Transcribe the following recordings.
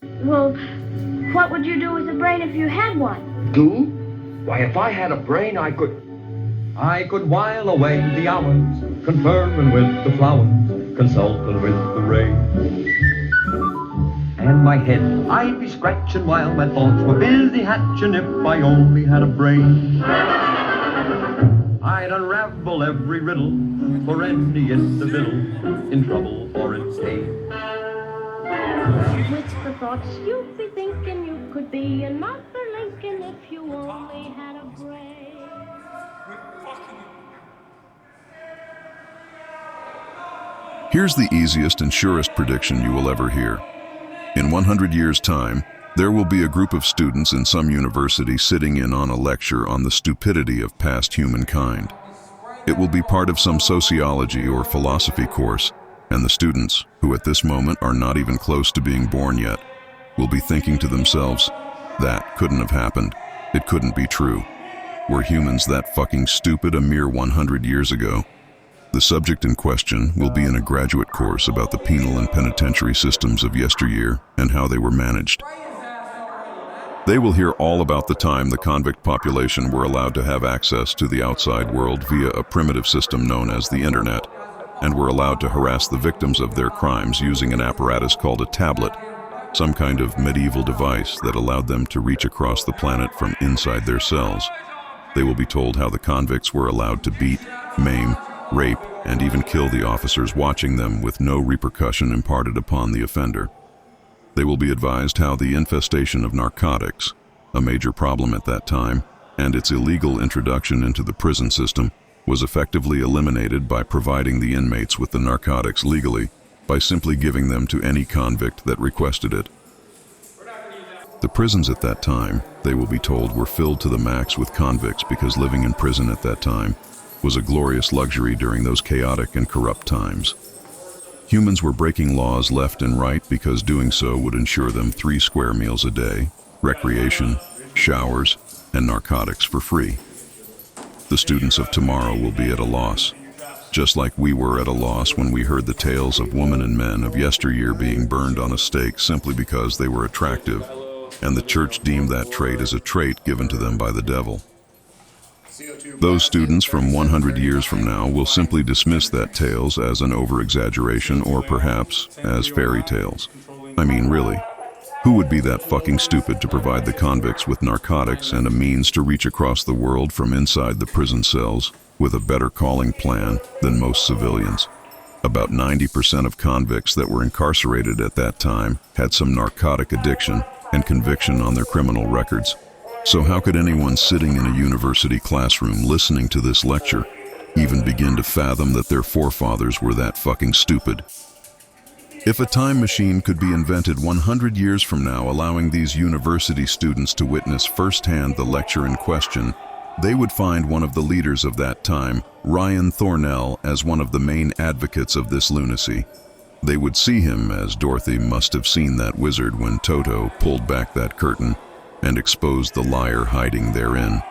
Well, what would you do with a brain if you had one? Do? Why, if I had a brain, I could while away the hours, conferring with the flowers, consulting with the rain. And my head I'd be scratching while my thoughts were busy hatching if I only had a brain. I'd unravel every riddle for any individual in trouble or in pain. With the thoughts you'd be thinking you could be another Lincoln if you only had a brain. Here's the easiest and surest prediction you will ever hear. In 100 years' time, there will be a group of students in some university sitting in on a lecture on the stupidity of past humankind. It will be part of some sociology or philosophy course, and the students, who at this moment are not even close to being born yet, will be thinking to themselves, that couldn't have happened. It couldn't be true. Were humans that fucking stupid a mere 100 years ago? The subject in question will be in a graduate course about the penal and penitentiary systems of yesteryear and how they were managed. They will hear all about the time the convict population were allowed to have access to the outside world via a primitive system known as the internet, and were allowed to harass the victims of their crimes using an apparatus called a tablet, some kind of medieval device that allowed them to reach across the planet from inside their cells. They will be told how the convicts were allowed to beat, maim, rape, and even kill the officers watching them with no repercussion imparted upon the offender. They will be advised how the infestation of narcotics, a major problem at that time, and its illegal introduction into the prison system was effectively eliminated by providing the inmates with the narcotics legally by simply giving them to any convict that requested it. The prisons at that time, they will be told, were filled to the max with convicts because living in prison at that time was a glorious luxury during those chaotic and corrupt times. Humans were breaking laws left and right because doing so would ensure them 3 square meals a day, recreation, showers, and narcotics for free. The students of tomorrow will be at a loss, just like we were at a loss when we heard the tales of women and men of yesteryear being burned on a stake simply because they were attractive, and the church deemed that trait as a trait given to them by the devil. Those students from 100 years from now will simply dismiss that tales as an over-exaggeration or perhaps as fairy tales. I mean, really, who would be that fucking stupid to provide the convicts with narcotics and a means to reach across the world from inside the prison cells with a better calling plan than most civilians? About 90% of convicts that were incarcerated at that time had some narcotic addiction and conviction on their criminal records. So how could anyone sitting in a university classroom listening to this lecture even begin to fathom that their forefathers were that fucking stupid? If a time machine could be invented 100 years from now, allowing these university students to witness firsthand the lecture in question, they would find one of the leaders of that time, Ryan Thornell, as one of the main advocates of this lunacy. They would see him as Dorothy must have seen that wizard when Toto pulled back that curtain and exposed the liar hiding therein.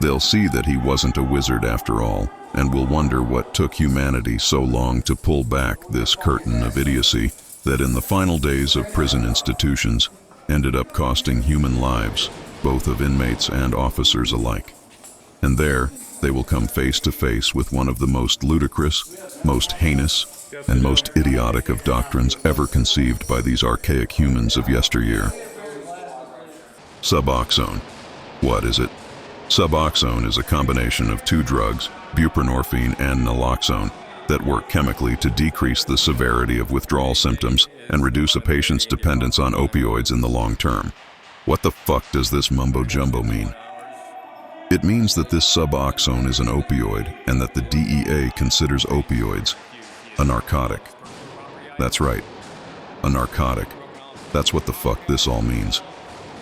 They'll see that he wasn't a wizard after all, and will wonder what took humanity so long to pull back this curtain of idiocy that in the final days of prison institutions ended up costing human lives, both of inmates and officers alike. And there, they will come face to face with one of the most ludicrous, most heinous, and most idiotic of doctrines ever conceived by these archaic humans of yesteryear. Suboxone. What is it? Suboxone is a combination of 2 drugs, buprenorphine and naloxone, that work chemically to decrease the severity of withdrawal symptoms and reduce a patient's dependence on opioids in the long term. What the fuck does this mumbo-jumbo mean? It means that this Suboxone is an opioid and that the DEA considers opioids a narcotic. That's right, a narcotic. That's what the fuck this all means.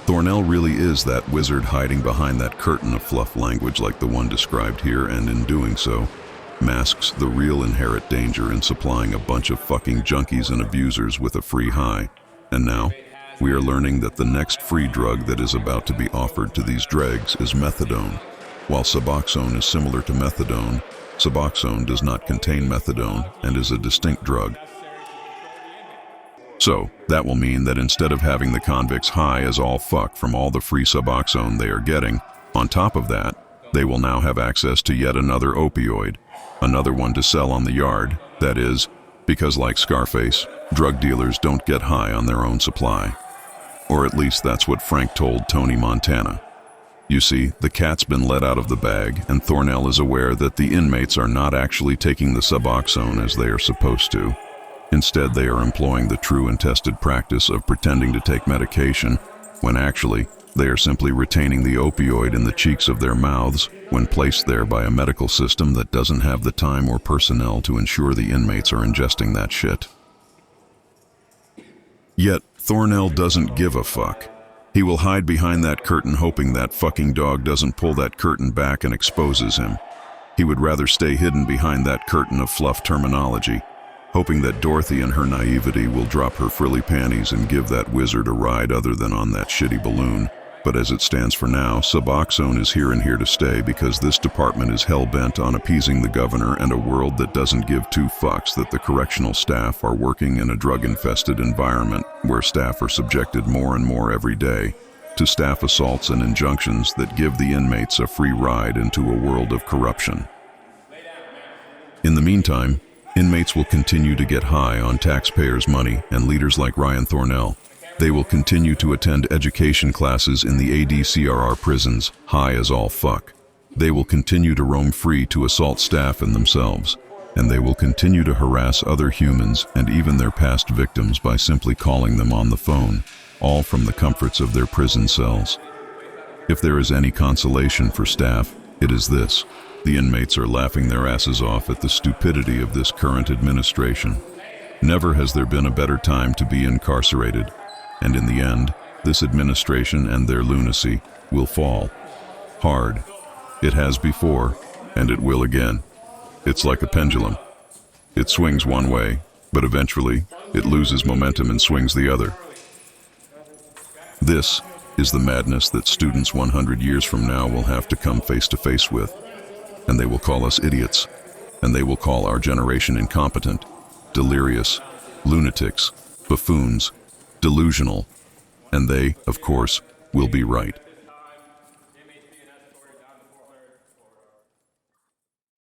Thornell really is that wizard hiding behind that curtain of fluff language like the one described here, and in doing so, masks the real inherent danger in supplying a bunch of fucking junkies and abusers with a free high. And now, we are learning that the next free drug that is about to be offered to these dregs is methadone. While Suboxone is similar to methadone, Suboxone does not contain methadone and is a distinct drug. So, that will mean that instead of having the convicts high as all fuck from all the free Suboxone they are getting, on top of that, they will now have access to yet another opioid, another one to sell on the yard, that is, because like Scarface, drug dealers don't get high on their own supply. Or at least that's what Frank told Tony Montana. You see, the cat's been let out of the bag, and Thornell is aware that the inmates are not actually taking the Suboxone as they are supposed to. Instead, they are employing the true and tested practice of pretending to take medication, when actually, they are simply retaining the opioid in the cheeks of their mouths when placed there by a medical system that doesn't have the time or personnel to ensure the inmates are ingesting that shit. Yet, Thornell doesn't give a fuck. He will hide behind that curtain hoping that fucking dog doesn't pull that curtain back and exposes him. He would rather stay hidden behind that curtain of fluff terminology, hoping that Dorothy in her naivety will drop her frilly panties and give that wizard a ride other than on that shitty balloon. But as it stands for now, Suboxone is here and here to stay because this department is hell-bent on appeasing the governor and a world that doesn't give two fucks that the correctional staff are working in a drug-infested environment where staff are subjected more and more every day to staff assaults and injunctions that give the inmates a free ride into a world of corruption. In the meantime, inmates will continue to get high on taxpayers' money, and leaders like Ryan Thornell, they will continue to attend education classes in the ADCRR prisons, high as all fuck. They will continue to roam free to assault staff and themselves, and they will continue to harass other humans and even their past victims by simply calling them on the phone, all from the comforts of their prison cells. If there is any consolation for staff, it is this: the inmates are laughing their asses off at the stupidity of this current administration. Never has there been a better time to be incarcerated, and in the end, this administration and their lunacy will fall. Hard. It has before, and it will again. It's like a pendulum. It swings one way, but eventually, it loses momentum and swings the other. This is the madness that students 100 years from now will have to come face to face with. And they will call us idiots, and they will call our generation incompetent, delirious, lunatics, buffoons, delusional, and they, of course, will be right.